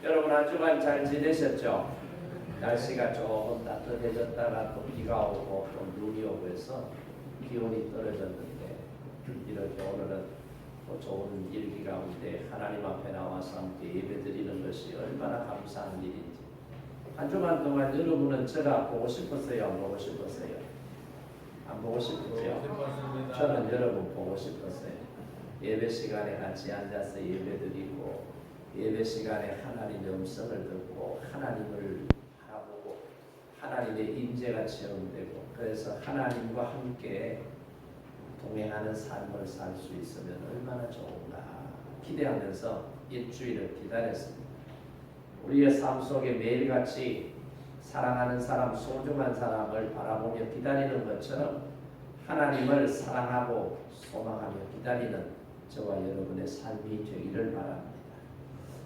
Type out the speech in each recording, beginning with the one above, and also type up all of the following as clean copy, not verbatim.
여러분 한 주간 잘 지내셨죠? 날씨가 조금 따뜻해졌다가 또 비가 오고 또 눈이 오고 해서 기온이 떨어졌는데 이렇게 오늘은 또 좋은 일기 가운데 하나님 앞에 나와서 함께 예배드리는 것이 얼마나 감사한 일인지. 한 주간 동안 여러분은 제가 보고 싶었어요? 안 보고 싶었어요? 안 보고 싶었죠? 저는 여러분 보고 싶었어요. 예배 시간에 같이 앉아서 예배드리고 예배 시간에 하나님의 음성을 듣고 하나님을 바라보고 하나님의 임재가 체험되고 그래서 하나님과 함께 동행하는 삶을 살 수 있으면 얼마나 좋은가 기대하면서 일주일을 기다렸습니다. 우리의 삶 속에 매일같이 사랑하는 사람, 소중한 사람을 바라보며 기다리는 것처럼 하나님을 사랑하고 소망하며 기다리는 저와 여러분의 삶이 되기를 바랍니다.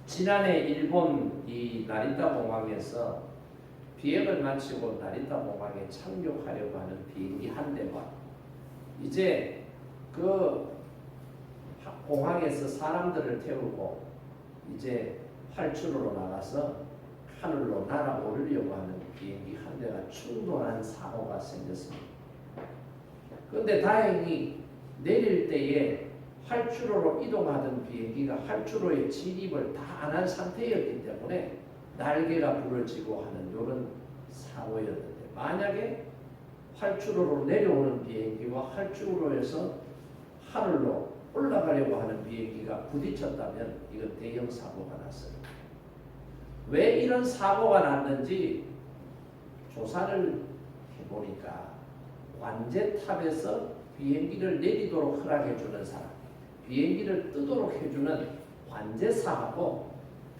지난해 일본 이 나리타 공항에서 비행을 마치고 나리타 공항에 착륙하려고 하는 비행기 한 대와 이제 그 공항에서 사람들을 태우고 이제 활주로로 나가서 하늘로 날아오르려고 하는 비행기 한 대가 충돌한 사고가 생겼습니다. 그런데 다행히 내릴 때에 활주로로 이동하던 비행기가 활주로에 진입을 다 안 한 상태였기 때문에 날개가 부러지고 하는 이런 사고였는데 만약에 활주로로 내려오는 비행기와 활주로에서 하늘로 올라가려고 하는 비행기가 부딪혔다면 이건 대형 사고가 났어요. 왜 이런 사고가 났는지 조사를 해보니까 관제탑에서 비행기를 내리도록 허락해주는 사람, 비행기를 뜨도록 해주는 관제사하고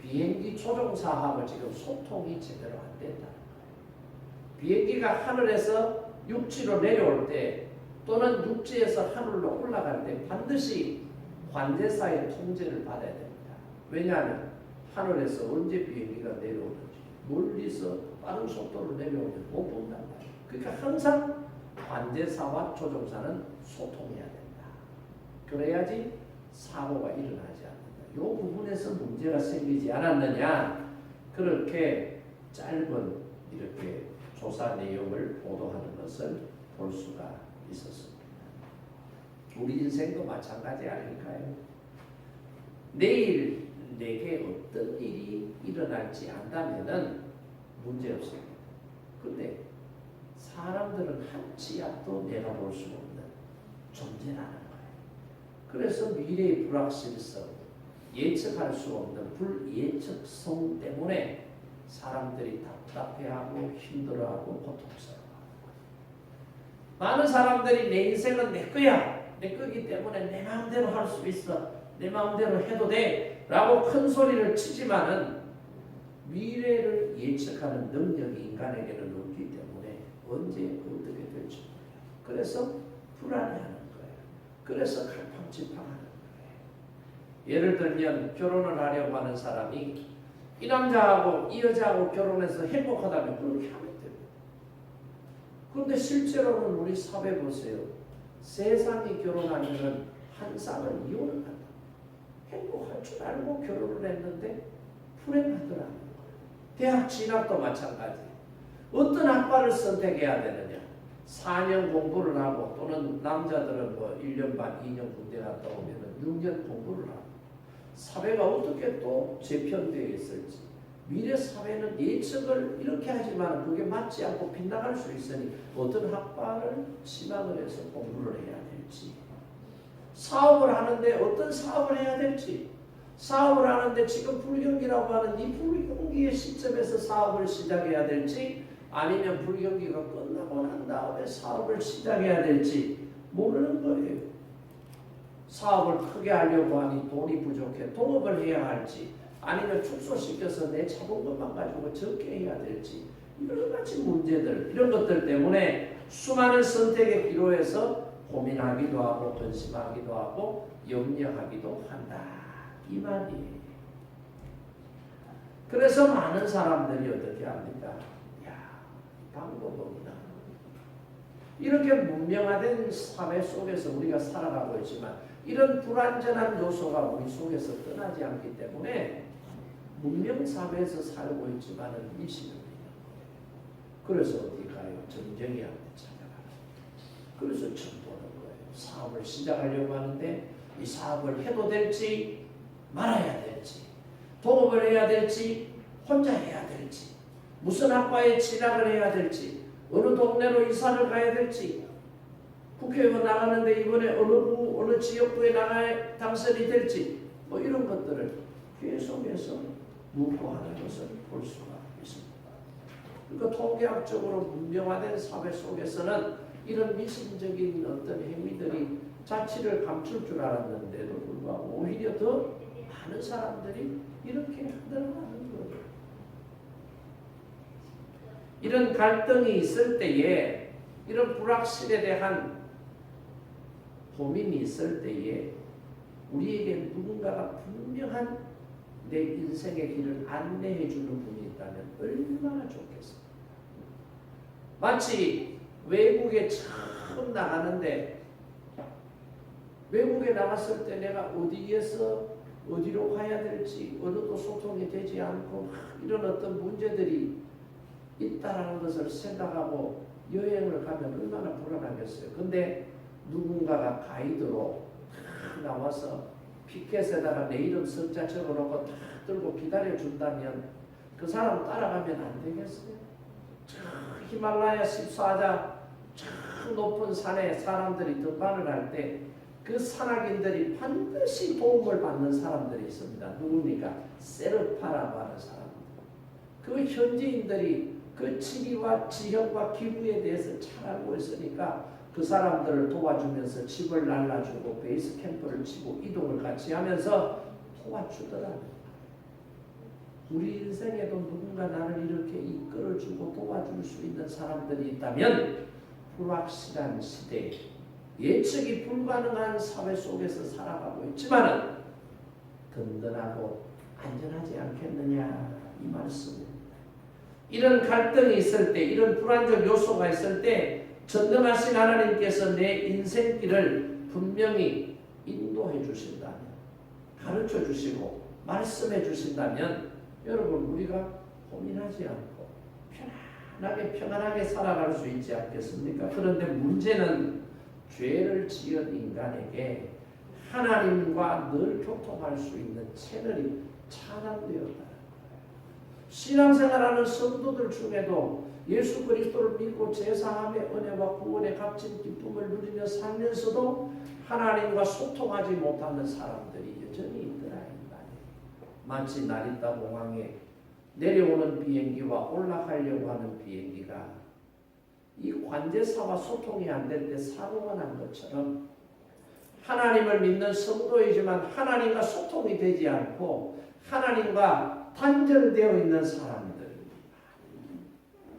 비행기 조종사하고 지금 소통이 제대로 안 된다는 거예요. 비행기가 하늘에서 육지로 내려올 때 또는 육지에서 하늘로 올라갈 때 반드시 관제사의 통제를 받아야 됩니다. 왜냐하면 하늘에서 언제 비행기가 내려오는지 멀리서 빠른 속도로 내려오면 못 본단 말이에요. 그러니까 항상 관제사와 조종사는 소통해야 된다. 그래야지 사고가 일어나지 않는다. 이 부분에서 문제가 생기지 않았느냐 그렇게 짧은 이렇게 조사 내용을 보도하는 것을 볼 수가 있었습니다. 우리 인생도 마찬가지 아닐까요? 내일 내게 어떤 일이 일어날지 안다면은 문제 없습니다. 근데 사람들은 한 치 앞도 내다볼 수 없는 존재라는 거예요. 그래서 미래의 불확실성, 예측할 수 없는 불예측성 때문에 사람들이 답답해하고 힘들어하고 고통스러워하고 많은 사람들이 내 인생은 내 거야, 내 거기 때문에 내 마음대로 할 수 있어, 내 마음대로 해도 돼 라고 큰 소리를 치지만은 미래를 예측하는 능력이 인간에게는 없기 때문에 언제 어떻게 될지 몰라요. 그래서 불안해하는 거예요. 그래서 갈팡질팡하는 거예요. 예를 들면 결혼을 하려고 하는 사람이 이 남자하고 이 여자하고 결혼해서 행복하다면 그렇게 하면 됩니다. 그런데 실제로는 우리 사회 보세요. 세상이 결혼하면 한 쌍을 이혼을 한다. 행복할 줄 알고 결혼을 했는데 불행하더라는 거예요. 대학 진학도 마찬가지. 어떤 학과를 선택해야 되느냐. 4년 공부를 하고 또는 남자들은 뭐 1년 반, 2년 군대 갔다 오면 6년 공부를 하고 사회가 어떻게 또 재편되어 있을지 미래 사회는 예측을 이렇게 하지만 그게 맞지 않고 빗나갈 수 있으니 어떤 학과를 지망을 해서 공부를 해야 될지 사업을 하는데 어떤 사업을 해야 될지 사업을 하는데 지금 불경기라고 하는 이 불경기의 시점에서 사업을 시작해야 될지 아니면 불경기가 끝나고 난 다음에 사업을 시작해야 될지 모르는 거예요. 사업을 크게 하려고 하니 돈이 부족해 동업을 해야 할지 아니면 축소시켜서 내 잡은 것만 가지고 적게 해야 될지 여러 가지 문제들 이런 것들 때문에 수많은 선택의 기로에서 고민하기도 하고 근심하기도 하고 염려하기도 한다 이 말이에요. 그래서 많은 사람들이 어떻게 합니까? 야, 방법 없나? 이렇게 문명화된 사회 속에서 우리가 살아가고 있지만 이런 불완전한 요소가 우리 속에서 떠나지 않기 때문에 문명사회에서 살고 있지만은 미신을 믿는 거예요. 그래서 어디 가요? 정정이한테 찾아가요. 그래서 전보는 거예요. 사업을 시작하려고 하는데 이 사업을 해도 될지 말아야 될지, 동업을 해야 될지 혼자 해야 될지, 무슨 학과에 진학을 해야 될지, 어느 동네로 이사를 가야 될지, 국회의원 나가는데 이번에 어느 지역구에 나가야 당선이 될지, 뭐 이런 것들을 계속해서 묵고하는 것을 볼 수가 있습니다. 그러니까 통계학적으로 문명화된 사회 속에서는 이런 미신적인 어떤 행위들이 자취를 감출 줄 알았는데도 불구하고 오히려 더 많은 사람들이 이렇게 하더라는 거예요. 이런 갈등이 있을 때에, 이런 불확실에 대한 고민이 있을 때에 우리에게 누군가가 분명한 내 인생의 길을 안내해 주는 분이 있다면 얼마나 좋겠어요. 마치 외국에 처음 나가는데, 외국에 나갔을 때 내가 어디에서 어디로 가야 될지 어느도 소통이 되지 않고 이런 어떤 문제들이 있다라는 것을 생각하고 여행을 가면 얼마나 불안하겠어요. 근데 누군가가 가이드로 나와서 피켓에다가 내 이름 석자 적어놓고 다 들고 기다려준다면 그 사람 따라가면 안 되겠어요? 저 히말라야 14자 저 높은 산에 사람들이 등반을 할 때 그 산악인들이 반드시 도움을 받는 사람들이 있습니다. 누굽니까? 세르파라고 하는 사람들. 그 현지인들이 그 지리와 지형과 기후에 대해서 잘 알고 있으니까 그 사람들을 도와주면서 집을 날라주고 베이스 캠프를 치고 이동을 같이 하면서 도와주더라. 우리 인생에도 누군가 나를 이렇게 이끌어주고 도와줄 수 있는 사람들이 있다면 불확실한 시대, 예측이 불가능한 사회 속에서 살아가고 있지만 든든하고 안전하지 않겠느냐 이 말씀입니다. 이런 갈등이 있을 때, 이런 불안적 요소가 있을 때 전능하신 하나님께서 내 인생길을 분명히 인도해 주신다면, 가르쳐 주시고 말씀해 주신다면 여러분 우리가 고민하지 않고 편안하게 살아갈 수 있지 않겠습니까? 그런데 문제는 죄를 지은 인간에게 하나님과 늘 교통할 수 있는 채널이 차단되었다는 거예요. 신앙생활하는 성도들 중에도 예수 그리스도를 믿고 제사함의 은혜와 구원의 값진 기쁨을 누리며 살면서도 하나님과 소통하지 못하는 사람들이 여전히 있더라. 마치 나리타 공항에 내려오는 비행기와 올라가려고 하는 비행기가 이 관제사와 소통이 안 될 때 사고가 난 것처럼 하나님을 믿는 성도이지만 하나님과 소통이 되지 않고 하나님과 단절되어 있는 사람들,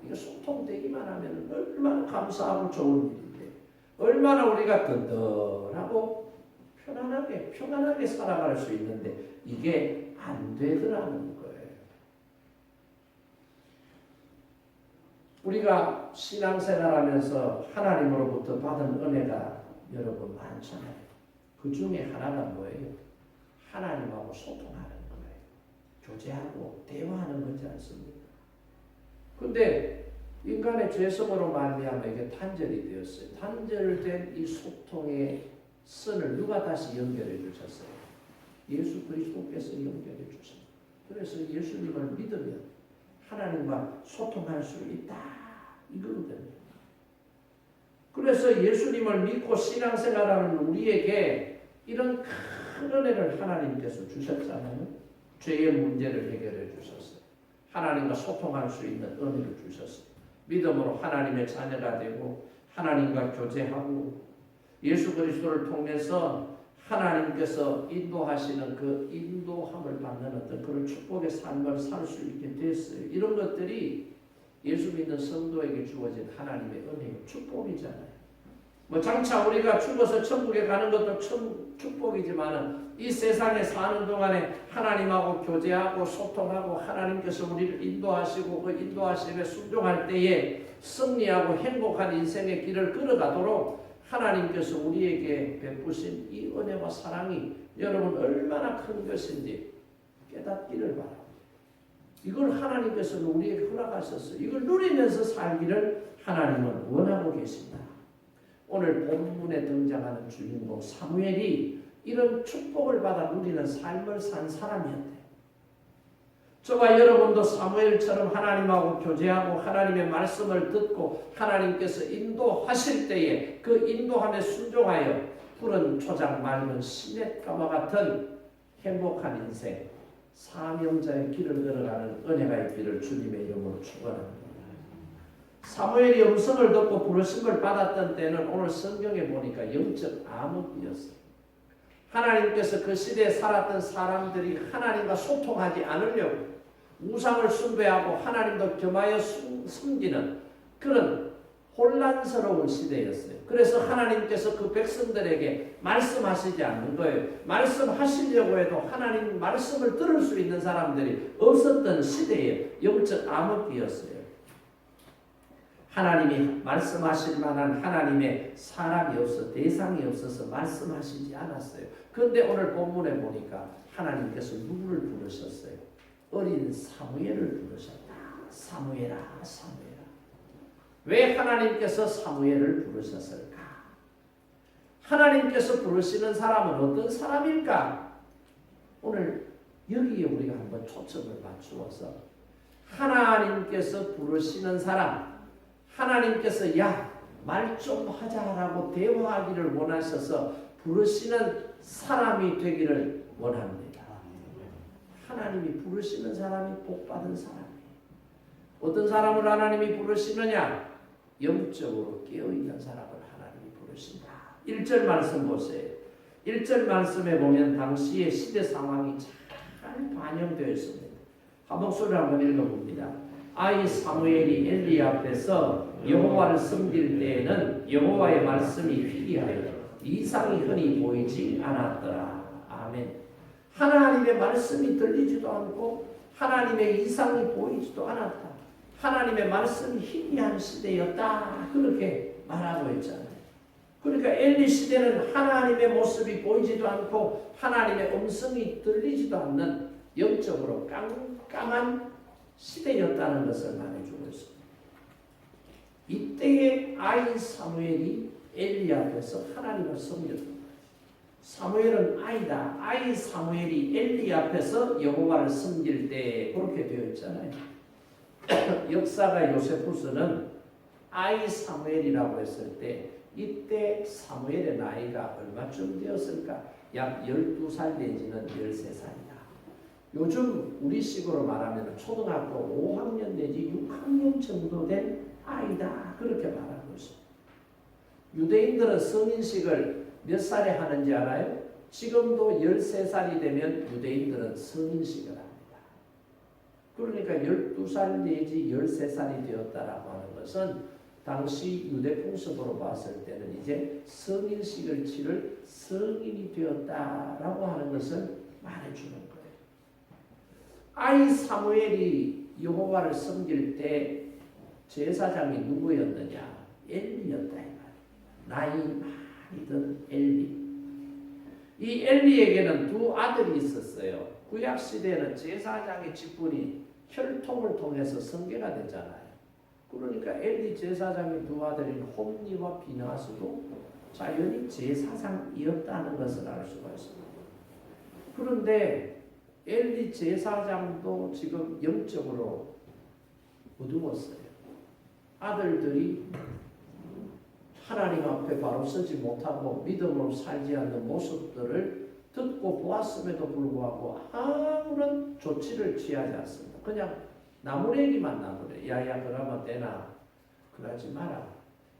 이거 소통되기만 하면 얼마나 감사하고 좋은 일인데, 얼마나 우리가 든든하고 편안하게 살아갈 수 있는데 이게 안 되더라는 거예요. 우리가 신앙생활하면서 하나님으로부터 받은 은혜가 여러분 많잖아요. 그 중에 하나가 뭐예요? 하나님하고 소통하는 거예요. 교제하고 대화하는 거지 않습니까? 근데 인간의 죄성으로 말미암아 이게 단절이 되었어요. 단절된 이 소통의 선을 누가 다시 연결해 주셨어요? 예수 그리스도께서 연결해 주셨어요. 그래서 예수님을 믿으면 하나님과 소통할 수 있다. 이거거든요. 그래서 예수님을 믿고 신앙생활하는 우리에게 이런 큰 은혜를 하나님께서 주셨잖아요. 죄의 문제를 해결해 주셨어요. 하나님과 소통할 수 있는 은혜를 주셨어요. 믿음으로 하나님의 자녀가 되고 하나님과 교제하고 예수 그리스도를 통해서 하나님께서 인도하시는 그 인도함을 받는 어떤 그런 축복의 삶을 살 수 있게 됐어요. 이런 것들이 예수 믿는 성도에게 주어진 하나님의 은혜의 축복이잖아요. 뭐 장차 우리가 죽어서 천국에 가는 것도 축복이지만 이 세상에 사는 동안에 하나님하고 교제하고 소통하고 하나님께서 우리를 인도하시고 그 인도하심에 순종할 때에 승리하고 행복한 인생의 길을 걸어가도록 하나님께서 우리에게 베푸신 이 은혜와 사랑이 여러분 얼마나 큰 것인지 깨닫기를 바랍니다. 이걸 하나님께서는 우리에게 허락하셨어요. 이걸 누리면서 살기를 하나님은 원하고 계십니다. 오늘 본문에 등장하는 주인공 사무엘이 이런 축복을 받아 누리는 삶을 산 사람이었대요. 저와 여러분도 사무엘처럼 하나님하고 교제하고 하나님의 말씀을 듣고 하나님께서 인도하실 때에 그 인도함에 순종하여 푸른 초장 맑은 시냇가와 같은 행복한 인생, 사명자의 길을 걸어가는 은혜가 있기를 주님의 이름으로 축원합니다. 사무엘이 음성을 듣고 부르심을 받았던 때는 오늘 성경에 보니까 영적 암흑이었어요. 하나님께서 그 시대에 살았던 사람들이 하나님과 소통하지 않으려고 우상을 숭배하고 하나님도 겸하여 숨기는 그런 혼란스러운 시대였어요. 그래서 하나님께서 그 백성들에게 말씀하시지 않는 거예요. 말씀하시려고 해도 하나님 말씀을 들을 수 있는 사람들이 없었던 시대에 영적 암흑기였어요. 하나님이 말씀하실 만한 하나님의 사람이 없어 대상이 없어서 말씀하시지 않았어요. 그런데 오늘 본문에 보니까 하나님께서 누구를 부르셨어요? 어린 사무엘을 부르셨다. 사무엘아, 사무엘아. 왜 하나님께서 사무엘을 부르셨을까? 하나님께서 부르시는 사람은 어떤 사람일까? 오늘 여기에 우리가 한번 초점을 맞추어서 하나님께서 부르시는 사람, 하나님께서 야, 말 좀 하자라고 대화하기를 원하셔서 부르시는 사람이 되기를 원합니다. 하나님이 부르시는 사람이 복받은 사람이에요. 어떤 사람을 하나님이 부르시느냐? 영적으로 깨어있는 사람을 하나님이 부르신다. 1절 말씀 보세요. 1절 말씀에 보면 당시의 시대 상황이 잘 반영되어 있습니다. 한 목소리를 한번 읽어봅니다. 아이 사무엘이 엘리 앞에서 여호와를 섬길 때에는 여호와의 말씀이 희귀하여 이상이 흔히 보이지 않았더라. 아멘. 하나님의 말씀이 들리지도 않고 하나님의 이상이 보이지도 않았다. 하나님의 말씀이 희미한 시대였다. 그렇게 말하고 있잖아요. 그러니까 엘리 시대는 하나님의 모습이 보이지도 않고 하나님의 음성이 들리지도 않는 영적으로 깜깜한 시대였다는 것을 말해주고 있습니다. 이때의 아이 사무엘이 엘리 앞에서 하나님을 섬겼다. 사무엘은 아이다. 아이 사무엘이 엘리 앞에서 여호와를 섬길 때 그렇게 되어 있잖아요. 역사가 요세푸스는 아이 사무엘이라고 했을 때 이때 사무엘의 나이가 얼마쯤 되었을까? 약 12살 내지는 13살이다. 요즘 우리식으로 말하면 초등학교 5학년 내지 6학년 정도 된 아이다. 그렇게 말하고 있습니다. 유대인들은 성인식을 몇 살에 하는지 알아요? 지금도 13살이 되면 유대인들은 성인식을 합니다. 그러니까 12살 내지 13살이 되었다라고 하는 것은 당시 유대 풍습으로 봤을 때는 이제 성인식을 치를 성인이 되었다라고 하는 것을 말해주는 거예요. 아이 사무엘이 여호와를 섬길 때 제사장이 누구였느냐? 엘리였다. 나이 많이 든 엘리. 이 엘리에게는 두 아들이 있었어요. 구약시대에는 제사장의 직분이 혈통을 통해서 성계가 되잖아요. 그러니까 엘리 제사장의 두 아들인 홈니와 비나스도 자연히 제사장이었다는 것을 알 수가 있습니다. 그런데 엘리 제사장도 지금 영적으로 어두웠어요. 아들들이 하나님 앞에 바로 서지 못하고 믿음으로 살지 않는 모습들을 듣고 보았음에도 불구하고 아무런 조치를 취하지 않습니다. 그냥 나무래기만 나무래. 야야 그러면 되나? 그러지 마라.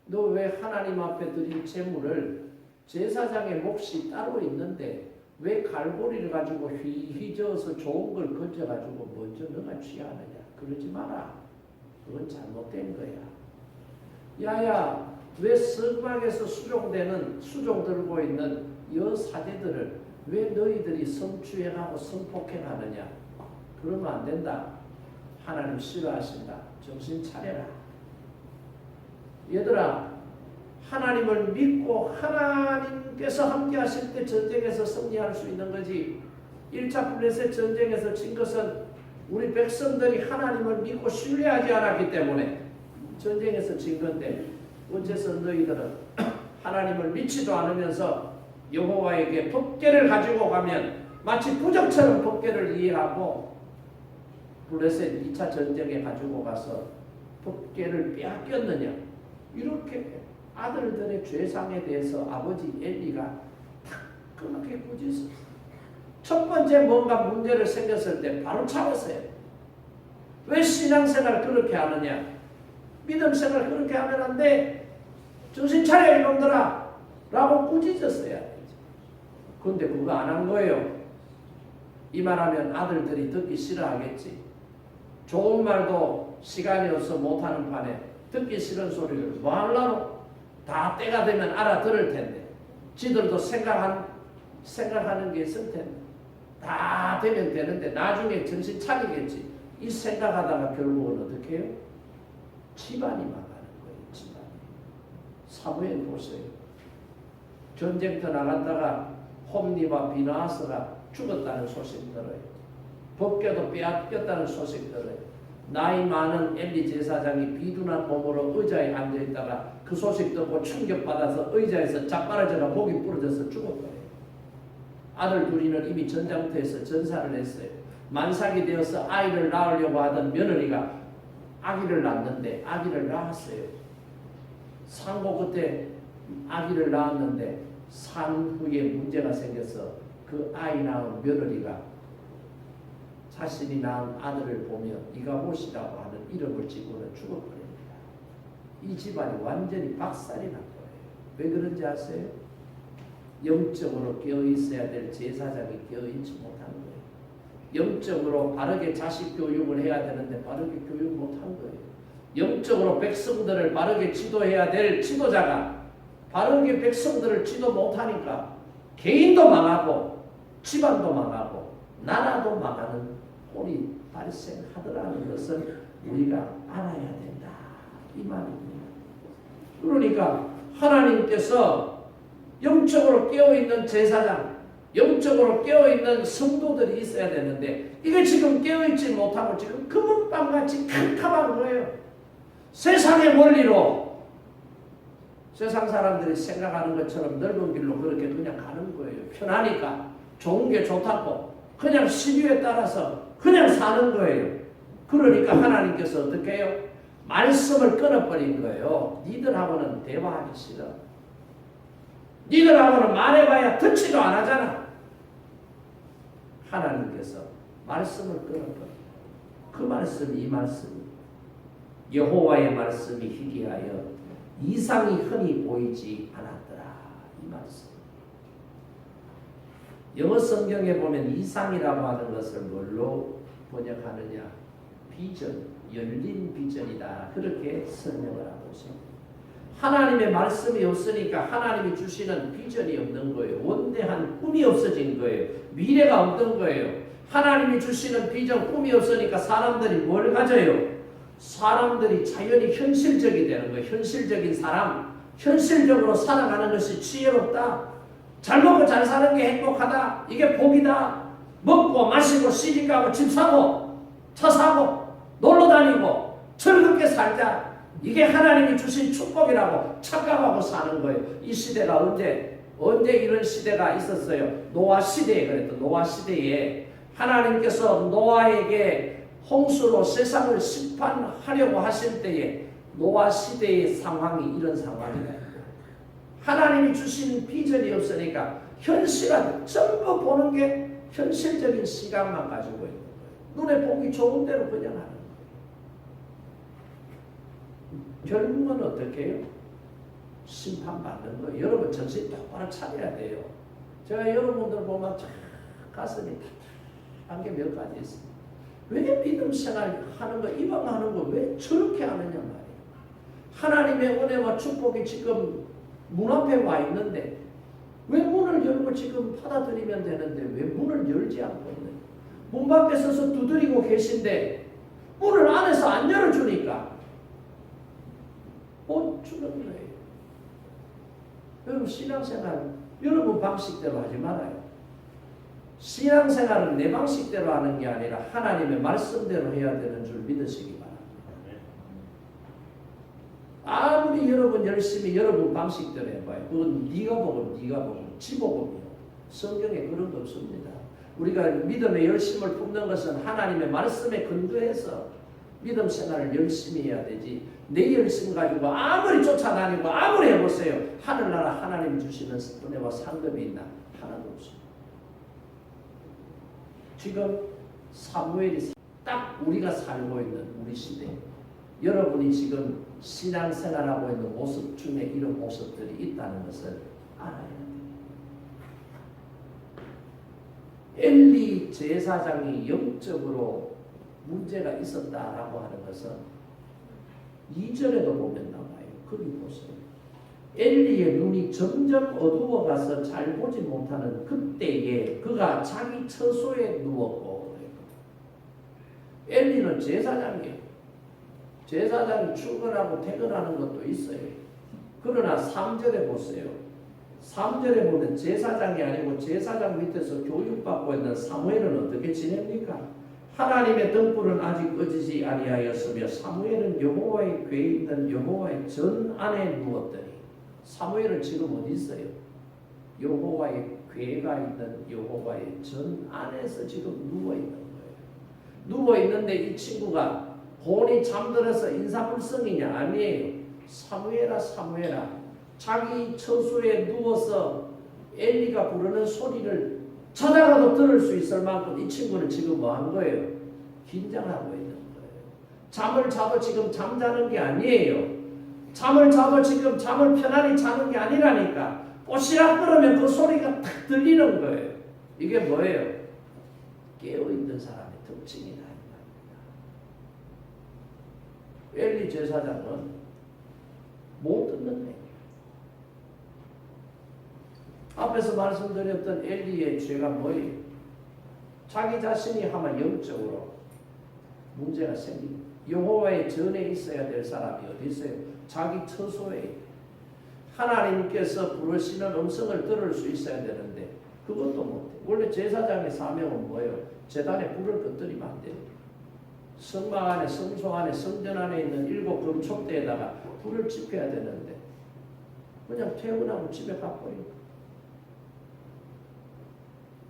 너 왜 하나님 앞에 드린 제물을 제사장의 몫이 따로 있는데 왜 갈고리를 가지고 휘저어서 좋은 걸 건져가지고 먼저 너가 취하느냐? 그러지 마라. 그건 잘못된 거야. 야야 왜 성막에서 수종 들고 있는 여사제들을 왜 너희들이 성추행하고 성폭행하느냐? 그러면 안 된다. 하나님 싫어하신다. 정신 차려라. 얘들아, 하나님을 믿고 하나님께서 함께 하실 때 전쟁에서 승리할 수 있는 거지. 1차 블레셋 전쟁에서 진 것은 우리 백성들이 하나님을 믿고 신뢰하지 않았기 때문에 전쟁에서 진 건데 어째서 너희들은 하나님을 믿지도 않으면서 여호와에게 법궤를 가지고 가면 마치 부적처럼 법궤를 이해하고 블레셋 2차 전쟁에 가지고 가서 법궤를 빼앗겼느냐. 이렇게 아들들의 죄상에 대해서 아버지 엘리가 따끔하게 꾸짖었어요. 첫 번째 뭔가 문제를 생겼을 때 바로 잡았어요. 왜 신앙생활 그렇게 하느냐. 믿음생활 그렇게 하면 안 돼. 정신 차려 이놈들아 라고 꾸짖었어야 되죠. 그런데 그거 안 한 거예요. 이 말하면 아들들이 듣기 싫어하겠지. 좋은 말도 시간이 없어 못하는 판에 듣기 싫은 소리를 뭐 하려고. 다 때가 되면 알아들을 텐데 지들도 생각하는 게 있을 텐데 다 되면 되는데 나중에 정신 차리겠지. 이 생각하다가 결국은 어떻게 해요? 집안이 망하는 거예요. 집안이. 사무엘 보세요. 전쟁터 나갔다가 홈니와 비나하스가 죽었다는 소식 들어요. 법궤도 빼앗겼다는 소식 들어요. 나이 많은 엘리 제사장이 비둔한 몸으로 의자에 앉아있다가 그 소식 듣고 충격받아서 의자에서 자빠라져가 목이 부러져서 죽었거든요. 아들 둘이는 이미 전장터에서 전사를 했어요. 만삭이 되어서 아이를 낳으려고 하던 며느리가 아기를 낳았는데 아기를 낳았어요. 상고 그때 아기를 낳았는데 산 후에 문제가 생겨서 그 아이 낳은 며느리가 자신이 낳은 아들을 보며 이가봇이라고 하는 이름을 짓고는 죽어버립니다. 이 집안이 완전히 박살이 난 거예요. 왜 그런지 아세요? 영적으로 깨어있어야 될 제사장이 깨어있지 못한 거예요. 영적으로 바르게 자식 교육을 해야 되는데 바르게 교육 못한 거예요. 영적으로 백성들을 바르게 지도해야 될 지도자가 바르게 백성들을 지도 못하니까 개인도 망하고 집안도 망하고 나라도 망하는 꼴이 발생하더라는 것을 우리가 알아야 된다. 이 말입니다. 그러니까 하나님께서 영적으로 깨어있는 제사장, 영적으로 깨어있는 성도들이 있어야 되는데 이게 지금 깨어있지 못하고 지금 금은방같이 캄캄한 거예요. 세상의 원리로 세상 사람들이 생각하는 것처럼 넓은 길로 그렇게 그냥 가는 거예요. 편하니까 좋은 게 좋다고 그냥 시류에 따라서 그냥 사는 거예요. 그러니까 하나님께서 어떻게 해요? 말씀을 끊어버린 거예요. 니들하고는 대화하기 싫어. 니들하고는 말해봐야 듣지도 안 하잖아. 하나님께서 말씀을 끊어버린 그 말씀이 이 말씀이 여호와의 말씀이 희귀하여 이상이 흔히 보이지 않았더라. 이 말씀. 영어 성경에 보면 이상이라고 하는 것을 뭘로 번역하느냐? 비전, 열린 비전이다. 그렇게 설명을 하고 있습니다. 하나님의 말씀이 없으니까 하나님이 주시는 비전이 없는 거예요. 원대한 꿈이 없어진 거예요. 미래가 없던 거예요. 하나님이 주시는 비전, 꿈이 없으니까 사람들이 뭘 가져요? 사람들이 자연히 현실적이 되는 거예요. 현실적인 사람, 현실적으로 살아가는 것이 지혜롭다. 잘 먹고 잘 사는 게 행복하다. 이게 복이다. 먹고 마시고 시집가고 집 사고 차 사고 놀러 다니고 즐겁게 살자. 이게 하나님이 주신 축복이라고 착각하고 사는 거예요. 이 시대가 언제 이런 시대가 있었어요? 노아 시대에 그랬던 노아 시대에 하나님께서 노아에게 홍수로 세상을 심판하려고 하실 때에 노아 시대의 상황이 이런 상황이에요. 하나님이 주신 비전이 없으니까 현실은 전부 보는 게 현실적인 시각만 가지고 있는 거예요. 눈에 보기 좋은 대로 그냥 하는 거예요. 결국은 어떻게 해요? 심판받는 거예요. 여러분 정신 똑바로 차려야 돼요. 제가 여러분들 보면 참 가슴이 한 게 몇 가지 있습니다. 왜 믿음 생활 하는 거, 이방하는 거 왜 저렇게 하느냐 말이에요. 하나님의 은혜와 축복이 지금 문 앞에 와 있는데 왜 문을 열고 지금 받아들이면 되는데 왜 문을 열지 않고 있는? 문 밖에 서서 두드리고 계신데 문을 안에서 안 열어주니까 못 주는 거예요. 여러분 신앙생활 여러분 방식대로 하지 말아요. 신앙생활은 내 방식대로 하는 게 아니라 하나님의 말씀대로 해야 되는 줄 믿으시기 바랍니다. 아무리 여러분 열심히 여러분 방식대로 해봐요. 그건 네가 보고 지복음이요. 성경에 그런 거 없습니다. 우리가 믿음의 열심을 품는 것은 하나님의 말씀에 근거해서 믿음 생활을 열심히 해야 되지. 내 열심 가지고 아무리 쫓아다니고 아무리 해보세요. 하늘나라 하나님 주시는 은혜와 상급이 있나? 하나도 없습니다. 지금 사무엘이 딱 우리가 살고 있는 우리 시대, 여러분이 지금 신앙생활하고 있는 모습 중에 이런 모습들이 있다는 것을 알아야 돼요. 엘리 제사장이 영적으로 문제가 있었다라고 하는 것은 2절에도 보면 나와요. 거기 보세요. 엘리의 눈이 점점 어두워가서 잘 보지 못하는 그때에 그가 자기 처소에 누웠고, 엘리는 제사장이에요. 제사장이 출근하고 퇴근하는 것도 있어요. 그러나 3절에 보세요. 3절에 보면 제사장이 아니고 제사장 밑에서 교육받고 있는 사무엘은 어떻게 지냅니까? 하나님의 등불은 아직 꺼지지 아니하였으며 사무엘은 여호와의 궤에 있는 여호와의 전 안에 누웠더니, 사무엘은 지금 어디 있어요? 여호와의 궤가 있는 여호와의 전 안에서 지금 누워 있는 거예요. 누워 있는데 이 친구가 본이 잠들어서 인사불성이냐? 아니에요. 사무엘아 사무엘아, 자기 처소에 누워서 엘리가 부르는 소리를 자다가도 들을 수 있을 만큼 이 친구는 지금 뭐 한 거예요? 긴장하고 있는 거예요. 잠을 자도 지금 잠자는 게 아니에요. 잠을 자도 지금 잠을 편안히 자는 게 아니라니까. 꼬시락 그러면 그 소리가 탁 들리는 거예요. 이게 뭐예요? 깨어있는 사람의 특징이다. 엘리 제사장은 못 듣는 거예요. 앞에서 말씀드렸던 엘리의 죄가 뭐예요? 자기 자신이 하면 영적으로 문제가 생깁니다. 여호와의 전에 있어야 될 사람이 어디 있어요? 자기 처소에. 하나님께서 부르시는 음성을 들을 수 있어야 되는데 그것도 못해. 원래 제사장의 사명은 뭐예요? 제단에 불을 꺼뜨리면 안 돼요. 성막 안에, 성소 안에, 성전 안에 있는 7 금촉대에다가 불을 지펴야 되는데 그냥 퇴근하고 집에 가버려요.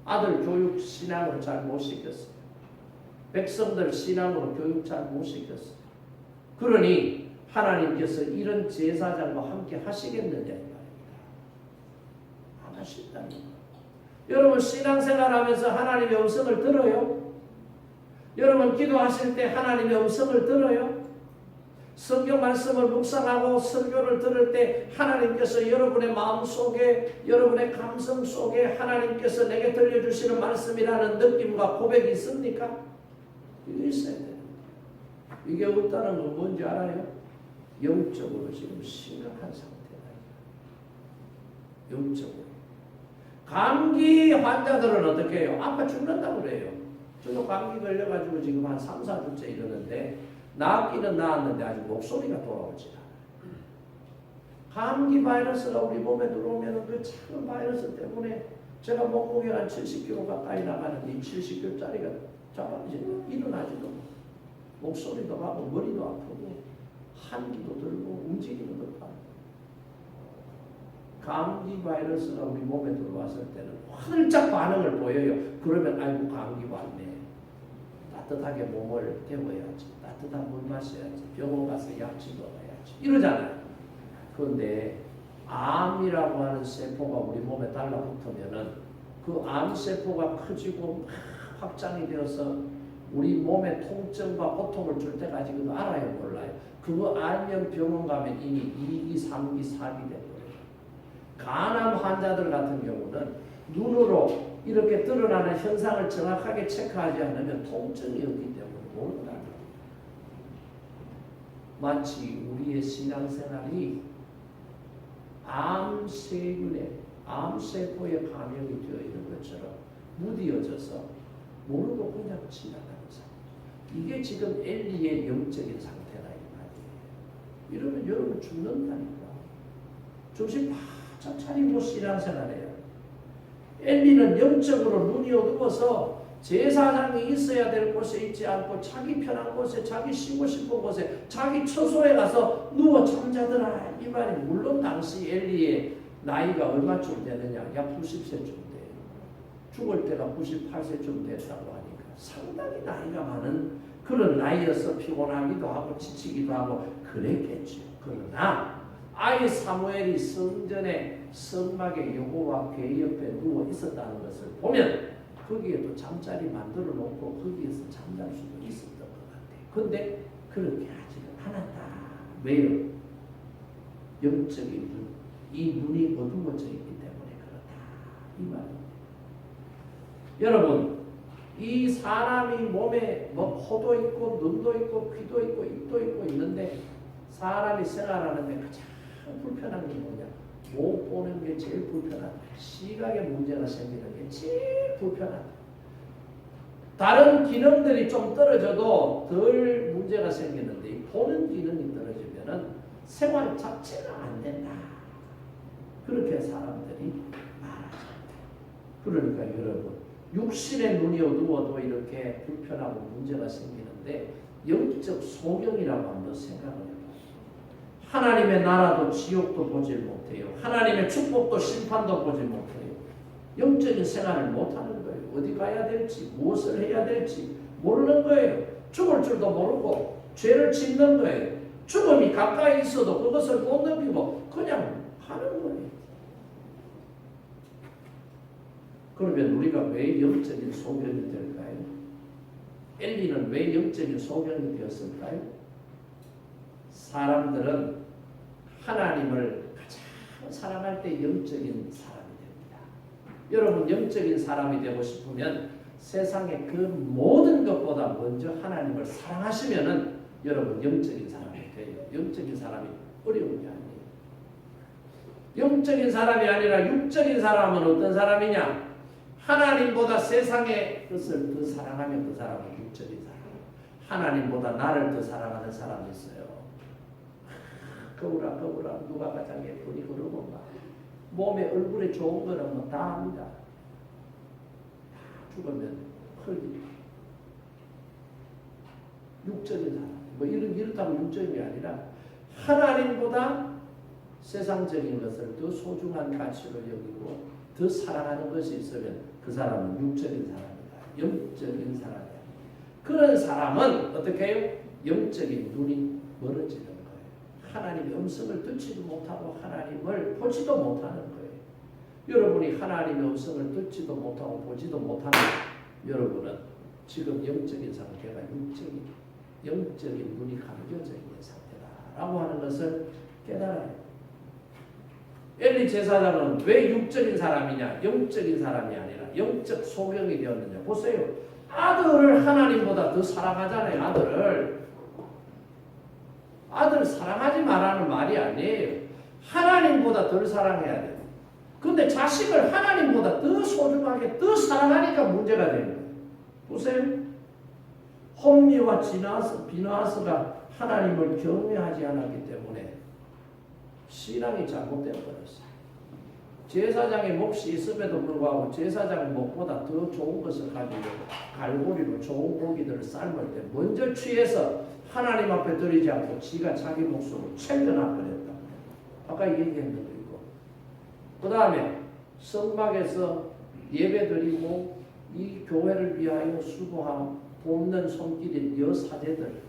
아들 교육 신앙을 잘 못 시켰어요. 백성들 신앙으로 교육 잘 못 시켰어요. 그러니 하나님께서 이런 제사장과 함께 하시겠느냐 이 말입니다. 안 하신다는 거예요. 여러분 신앙생활하면서 하나님의 음성을 들어요? 여러분 기도하실 때 하나님의 음성을 들어요? 성경 말씀을 묵상하고 설교를 들을 때 하나님께서 여러분의 마음속에, 여러분의 감성 속에 하나님께서 내게 들려주시는 말씀이라는 느낌과 고백이 있습니까? 이게 있어야 돼요. 이게 없다는 건 뭔지 알아요? 영적으로 지금 심각한 상태다. 영적으로. 감기 환자들은 어떻게 해요? 아파 죽는다고 그래요. 저도 감기 걸려가지고 지금 한 3, 4주째 이러는데 낫기는 나았는데 아직 목소리가 돌아오지 않아요. 감기 바이러스가 우리 몸에 들어오면 그 작은 바이러스 때문에 제가 몸무게 한 70kg 가까이 나가는데 이 70kg짜리가 자빠지고 일어나지도 못하고 목소리도 가고 머리도 아프고 한기도 들고 움직이는 것 같아요. 감기 바이러스가 우리 몸에 들어왔을 때는 활짝 반응을 보여요. 그러면 아이고 감기 왔네. 따뜻하게 몸을 데워야지. 따뜻한 물 마셔야지. 병원 가서 약치 먹어야지. 이러잖아요. 그런데 암이라고 하는 세포가 우리 몸에 달라붙으면은 그 암세포가 커지고 확장이 되어서 우리 몸에 통증과 고통을 줄 때까지 그거 알아요? 몰라요? 그거 알면 병원 가면 이미 2기, 3기, 4기 된 거예요. 간암 환자들 같은 경우는 눈으로 이렇게 드러나는 현상을 정확하게 체크하지 않으면 통증이 없기 때문에 모른다는 거예요. 마치 우리의 신앙생활이 암세균에, 암세포에 감염이 되어 있는 것처럼 무디어져서 모르고 그냥 지나가는 상태. 이게 지금 엘리의 영적인 상태다 이 말이에요. 이러면 여러분 죽는다니까. 정신 바짝 차리고 신앙생활해요. 엘리는 영적으로 눈이 어두워서 제사장이 있어야 될 곳에 있지 않고 자기 편한 곳에, 자기 쉬고 싶은 곳에, 자기 처소에 가서 누워 잠자더라 이 말이. 물론 당시 엘리의 나이가 얼마쯤 되느냐, 약 90세쯤 돼요. 죽을 때가 98세쯤 됐다고 하니까 상당히 나이가 많은 그런 나이여서 피곤하기도 하고 지치기도 하고 그랬겠죠. 그러나 아이 사무엘이 성전의 성막의 여호와 궤 옆에 누워 있었다는 것을 보면 거기에도 잠자리 만들어 놓고 거기에서 잠잘 수도 있었던 것 같아요. 그런데 그렇게 하지는 않았다. 왜요? 영적인 눈, 이 눈이 어두워져 있기 때문에 그렇다. 이 말입니다. 여러분, 이 사람이 몸에 뭐 코도 있고 눈도 있고 귀도 있고 입도 있고 있는데 사람이 생활하는데 가장 불편한 게 뭐냐? 못 보는 게 제일 불편하다. 시각에 문제가 생기는 게 제일 불편하다. 다른 기능들이 좀 떨어져도 덜 문제가 생기는데 보는 기능이 떨어지면은 생활 자체가 안 된다. 그렇게 사람들이 말하죠. 그러니까 여러분, 육신의 눈이 어두워도 이렇게 불편하고 문제가 생기는데 영적 소경이라고 한번 생각을 해봐요. 하나님의 나라도 지옥도 보질 못해요. 하나님의 축복도 심판도 보질 못해요. 영적인 생활을 못하는 거예요. 어디 가야 될지, 무엇을 해야 될지 모르는 거예요. 죽을 줄도 모르고 죄를 짓는 거예요. 죽음이 가까이 있어도 그것을 못 느끼고 그냥 하는 거예요. 그러면 우리가 왜 영적인 소경이 될까요? 엘리는 왜 영적인 소경이 되었을까요? 사람들은 하나님을 가장 사랑할 때 영적인 사람이 됩니다. 여러분, 영적인 사람이 되고 싶으면 세상의 그 모든 것보다 먼저 하나님을 사랑하시면은 여러분 영적인 사람이 돼요. 영적인 사람이 어려운 게 아니에요. 영적인 사람이 아니라 육적인 사람은 어떤 사람이냐? 하나님보다 세상의 것을 더 사랑하면 그 사람은 육적인 사람. 하나님보다 나를 더 사랑하는 사람이 있어요. 거울아 누가 가장 예쁘니 그러고 막 몸에 얼굴에 좋은 거는 뭐 다 합니다. 다 죽으면 흙이. 육적인 사람. 뭐 이렇다고 육적인 게 아니라 하나님보다 세상적인 것을 더 소중한 가치로 여기고 더 사랑하는 것이 있으면 그 사람은 육적인 사람이다. 영적인 사람이야. 그런 사람은 어떻게 해요? 영적인 눈이 멀어지는 거예요. 하나님의 음성을 듣지도 못하고 하나님을 보지도 못하는 거예요. 여러분이 하나님의 음성을 듣지도 못하고 보지도 못하는 여러분은 지금 영적인 상태가 영적인 눈이 감겨져 있는 상태다라고 하는 것을 깨달아요. 엘리 제사장은 왜 육적인 사람이냐, 영적인 사람이 아니라 영적 소경이 되었느냐. 보세요. 아들을 하나님보다 더 사랑하잖아요. 아들 사랑하지 말라는 말이 아니에요. 하나님보다 덜 사랑해야 돼요. 그런데 자식을 하나님보다 더 소중하게 더 사랑하니까 문제가 되는 거예요. 보세요. 홈리와 비나스가 하나님을 경외하지 않았기 때문에 신앙이 잘못되어 버렸어요. 제사장의 몫이 있음에도 불구하고 제사장 몫보다 더 좋은 것을 가지고 갈고리로 좋은 고기들을 삶을 때 먼저 취해서 하나님 앞에 드리지 않고 지가 자기 목숨을 챙겨놔버렸다. 아까 얘기했는 거 있고. 그 다음에 성막에서 예배 드리고 이 교회를 위하여 수고하고 돕는 손길인 여사제들,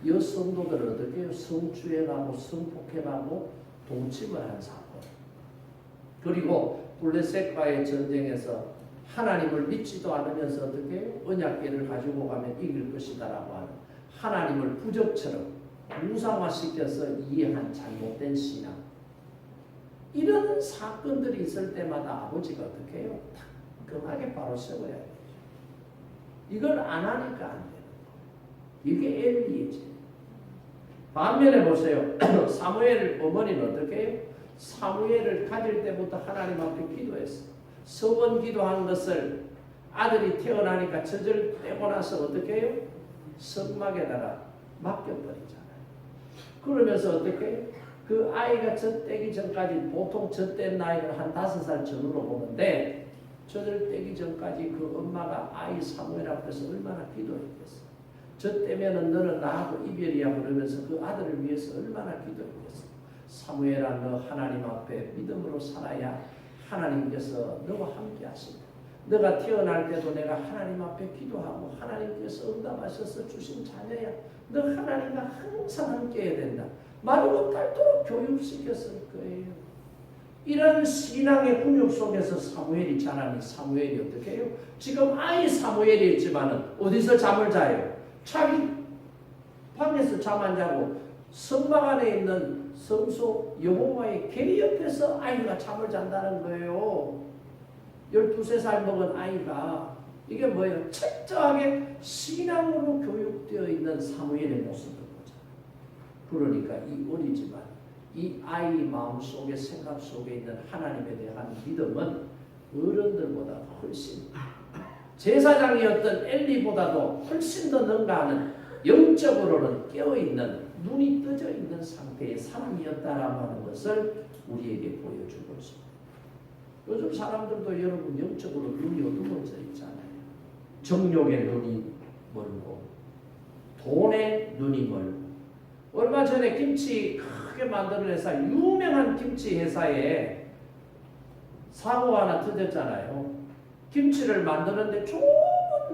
여성도들을 어떻게 해요? 성추행하고 성폭행하고 동침을 한 사건. 그리고 블레셋과의 전쟁에서 하나님을 믿지도 않으면서 어떻게 언약궤를 가지고 가면 이길 것이다라고 하는 하나님을 부적처럼 무상화시켜서 이해한 잘못된 신앙. 이런 사건들이 있을 때마다 아버지가 어떻게 해요? 따끔하게 바로 세워야 되죠. 이걸 안 하니까 안 되는 거예요. 이게 엘리이지. 반면에 보세요. 사무엘 어머니는 어떻게 해요? 사무엘을 가질 때부터 하나님 앞에 기도했어. 서원 기도한 것을 아들이 태어나니까 젖을 떼고 나서 어떻게 해요? 성막에다가 맡겨버리잖아요. 그러면서 어떻게 해요? 그 아이가 젖 떼기 전까지 보통 젖 뗀 나이를 한 5살 전후로 보는데 저절되기 전까지 그 엄마가 아이 사무엘 앞에서 얼마나 기도했겠어. 저 때면은 너는 나하고 이별이야 그러면서 그 아들을 위해서 얼마나 기도했겠어. 사무엘아 너 하나님 앞에 믿음으로 살아야 하나님께서 너와 함께 하신다. 너가 태어날 때도 내가 하나님 앞에 기도하고 하나님께서 응답하셔서 주신 자녀야. 너 하나님과 항상 함께 해야 된다. 마르고 닳도록 교육시켰을 거예요. 이런 신앙의 훈육 속에서 사무엘이 자라니 사무엘이 어떻게 해요? 지금 아이 사무엘이 있지만은 어디서 잠을 자요? 자기 방에서 잠 안 자고 성막 안에 있는 성소 여호와의 궤 옆에서 아이가 잠을 잔다는 거예요. 12살 먹은 아이가 이게 뭐예요? 철저하게 신앙으로 교육되어 있는 사무엘의 모습을 보잖아요. 그러니까 이 어리지만 이 아이 마음속에 생각 속에 있는 하나님에 대한 믿음은 어른들보다 훨씬 제사장이었던 엘리보다도 훨씬 더 능가하는 영적으로는 깨어있는 눈이 떠져 있는 상태의 사람이었다라고 하는 것을 우리에게 보여주고 있습니다. 요즘 사람들도 여러분 영적으로 눈이 어두워져 있잖아요. 정욕의 눈이 멀고 돈의 눈이 멀고 얼마 전에 김치 크게 만드는 회사 유명한 김치 회사에 사고가 하나 터졌잖아요. 김치를 만드는데 좋은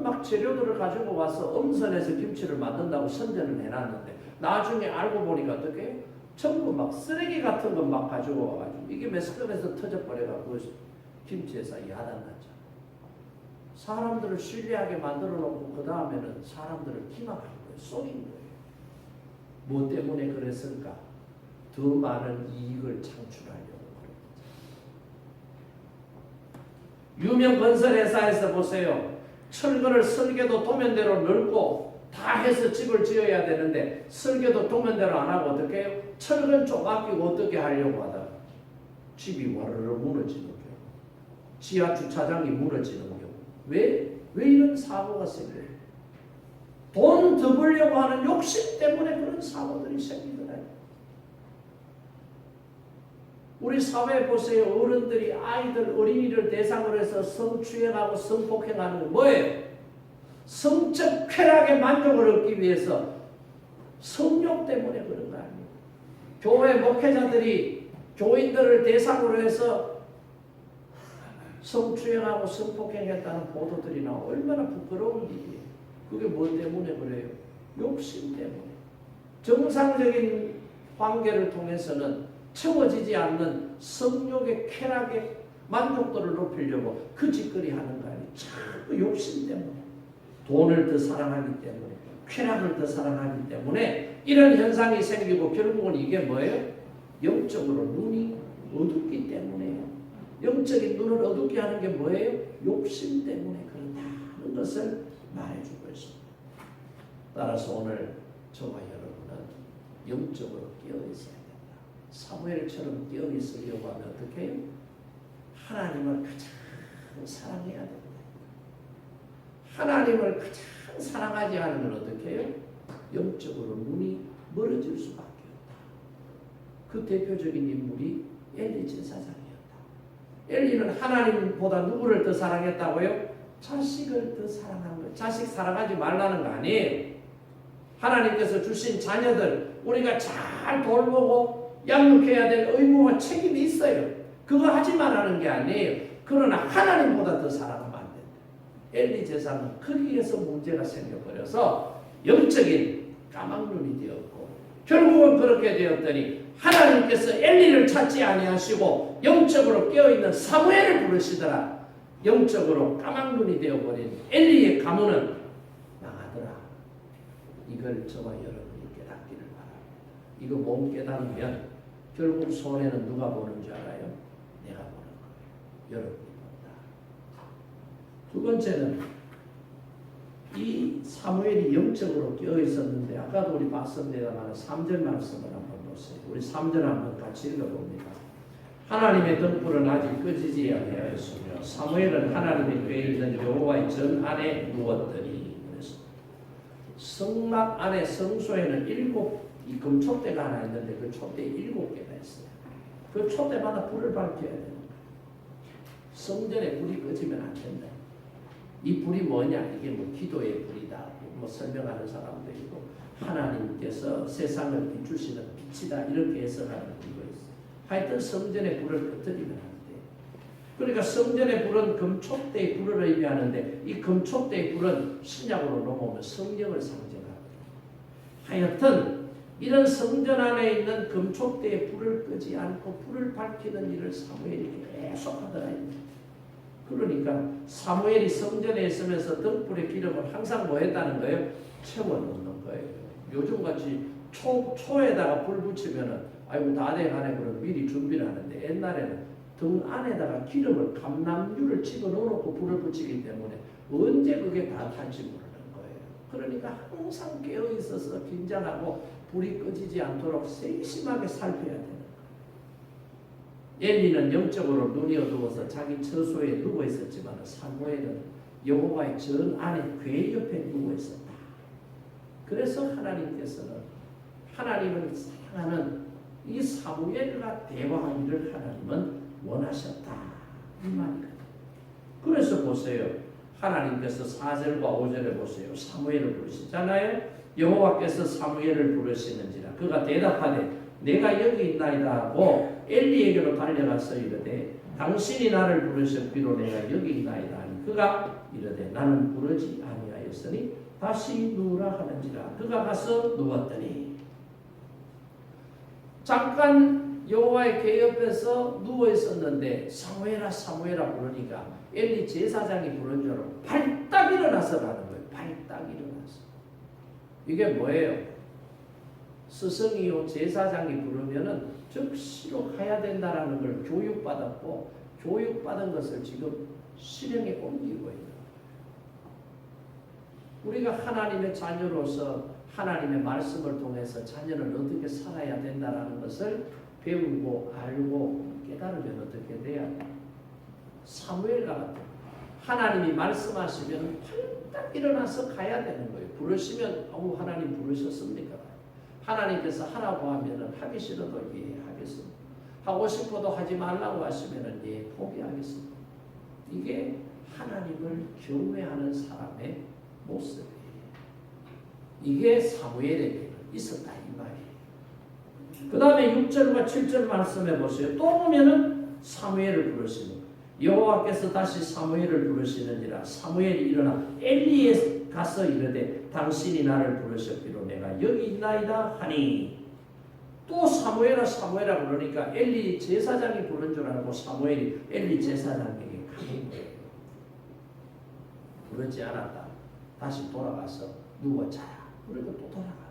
막 재료들을 가지고 와서 엄선해서 김치를 만든다고 선전을 해놨는데 나중에 알고 보니까 어떻게 전부 막 쓰레기 같은 거 막 가지고 와가지고 이게 매스컴에서 터져버려가지고 김치회사 야단났죠. 사람들을 신뢰하게 만들어 놓고 그 다음에는 사람들을 기막한 거예요. 속인 거예요. 뭐 때문에 그랬을까? 더 많은 이익을 창출하려고 그런 거죠. 유명 건설회사에서 보세요. 철근을 설계도 도면대로 넓고 다 해서 집을 지어야 되는데 설계도 도면대로 안 하고 어떻게 해요? 철근 좀 아끼고 어떻게 하려고 하다가 집이 와르르 무너지는 경우, 지하 주차장이 무너지는 경우. 왜 이런 사고가 생겨요? 돈 더 벌려고 하는 욕심 때문에 그런 사고들이 생기더라고요. 우리 사회에 보세요. 어른들이 아이들, 어린이를 대상으로 해서 성추행하고 성폭행하는 게 뭐예요? 성적 쾌락의 만족을 얻기 위해서 성욕 때문에 그런 거 아니에요. 교회 목회자들이 교인들을 대상으로 해서 성추행하고 성폭행했다는 보도들이 나오고 얼마나 부끄러운 일이에요. 그게 뭐 때문에 그래요? 욕심 때문에. 정상적인 관계를 통해서는 채워지지 않는 성욕의 쾌락의 만족도를 높이려고 그 짓거리 하는 거 아니에요. 자꾸 욕심 때문에. 돈을 더 사랑하기 때문에, 쾌락을 더 사랑하기 때문에 이런 현상이 생기고 결국은 이게 뭐예요? 영적으로 눈이 어둡기 때문에요. 영적인 눈을 어둡게 하는 게 뭐예요? 욕심 때문에 그렇다는 것을 말해주고 있습니다. 따라서 오늘 저와 여러분은 영적으로 깨어있어야 된다. 사무엘처럼 깨어있으려고 하면 어떻게 해요? 하나님을 가장 사랑해야 된다. 하나님을 가장 사랑하지 않으면 어떻게 해요? 영적으로 눈이 멀어질 수밖에 없다. 그 대표적인 인물이 엘리 제사장이었다. 엘리는 하나님보다 누구를 더 사랑했다고요? 자식을 더 사랑한 거예요. 자식 사랑하지 말라는 거 아니에요. 하나님께서 주신 자녀들 우리가 잘 돌보고 양육해야 될 의무와 책임이 있어요. 그거 하지 말라는 게 아니에요. 그러나 하나님보다 더 사랑하면 안 된다. 엘리 제사는 거기에서 문제가 생겨버려서 영적인 까막눈이 되었고 결국은 그렇게 되었더니 하나님께서 엘리를 찾지 아니하시고 영적으로 깨어있는 사무엘을 부르시더라. 영적으로 까막눈이 되어버린 엘리의 가문은 망하더라. 이걸 저와 여러분이 깨닫기를 바랍니다. 이거 못 깨닫으면 결국 손해는 누가 보는 줄 알아요? 내가 보는 거예요. 여러분이 본다. 두 번째는 이 사무엘이 영적으로 깨어있었는데 아까도 우리 봤습니다만 3절 말씀을 한번 보세요. 우리 3절 한번 같이 읽어봅니다. 하나님의 등불은 아직 꺼지지 아니하였으며 사무엘은 하나님의 궤에 있는 여호와의 전 안에 누웠더니 그래서 성막 안에 성소에는 7 이 금촛대가 하나 있는데 그 촛대 7개가 있어요. 그 촛대마다 불을 밝혀야 되는 거예요. 성전에 불이 꺼지면 안 된다. 이 불이 뭐냐? 이게 뭐 기도의 불이다. 뭐 설명하는 사람도 있고 하나님께서 세상을 비추시는 빛이다. 이렇게 해석하는 분도 있어요. 하여튼 성전의 불을 꺼뜨리면 안 돼. 그러니까 성전의 불은 금촉대의 불을 의미하는데 이 금촉대의 불은 신약으로 넘어오면 성령을 상징합니다. 하여튼 이런 성전 안에 있는 금촉대의 불을 끄지 않고 불을 밝히는 일을 사무엘이 계속 하더라. 그러니까 사무엘이 성전에 있으면서 등불의 기름을 항상 뭐 했다는 거예요? 채워놓는 거예요. 요즘같이 초에다가 불 붙이면은 아이고 다 돼가네 그러면 미리 준비를 하는데 옛날에는 등 안에다가 기름을 감람유를 집어넣어놓고 불을 붙이기 때문에 언제 그게 다 탈지 모르는 거예요. 그러니까 항상 깨어있어서 긴장하고 불이 꺼지지 않도록 세심하게 살펴야 되는 거예요. 엘리는 영적으로 눈이 어두워서 자기 처소에 누워 있었지만 사무엘은 여호와의 전 안에 궤 옆에 누워 있었다. 그래서 하나님께서는 하나님을 사랑하는 이 사무엘과 대화하기를 하나님은 원하셨다. 이 말이거든요. 그래서 보세요. 하나님께서 4절과 5절에 보세요. 사무엘을 부르시잖아요. 여호와께서 사무엘을 부르시는지라 그가 대답하되 내가 여기 있나이다 하고 엘리에게로 달려가서 이르되 당신이 나를 부르셨기로 내가 여기 있나이다 하니 그가 이르되 나는 부르지 아니하였으니 다시 누우라 하는지라 그가 가서 누웠더니 잠깐 여호와의 궤 옆에서 누워 있었는데 사무엘아 사무엘아 부르니까 엘리 제사장이 부른 줄 알고 발딱 일어나서 가는 거예요. 발딱 일어나서. 이게 뭐예요? 스승이요 제사장이 부르면은 즉시로 가야 된다라는 걸 교육받았고 교육받은 것을 지금 실행에 옮기고 있는 거예요. 우리가 하나님의 자녀로서 하나님의 말씀을 통해서 자녀를 어떻게 살아야 된다라는 것을 배우고 알고 깨달으면 어떻게 돼야 돼요? 사무엘과 같은 하나님이 말씀하시면 팔딱 일어나서 가야 되는 거예요. 부르시면 하나님 부르셨습니까? 하나님께서 하라고 하면은 하기 싫어도 예 하겠습니다. 하고 싶어도 하지 말라고 하시면은 예 포기하겠습니다. 이게 하나님을 경외하는 사람의 모습이에요. 이게 사무엘에게는 있었다 이 말이에요. 그 다음에 6절과 7절 말씀해 보세요. 또 보면은 사무엘을 부르시는 여호와께서 다시 사무엘을 부르시는지라 사무엘이 일어나 엘리에 가서 이르되 당신이 나를 부르셨기로 내가 여기 있나이다 하니 또 사무엘아 사무엘아 그러니까 엘리 제사장이 부른 줄 알고 사무엘이 엘리 제사장에게 가는 거예요. 부르지 않았다. 다시 돌아가서 누워 자라. 그리고 또 돌아가.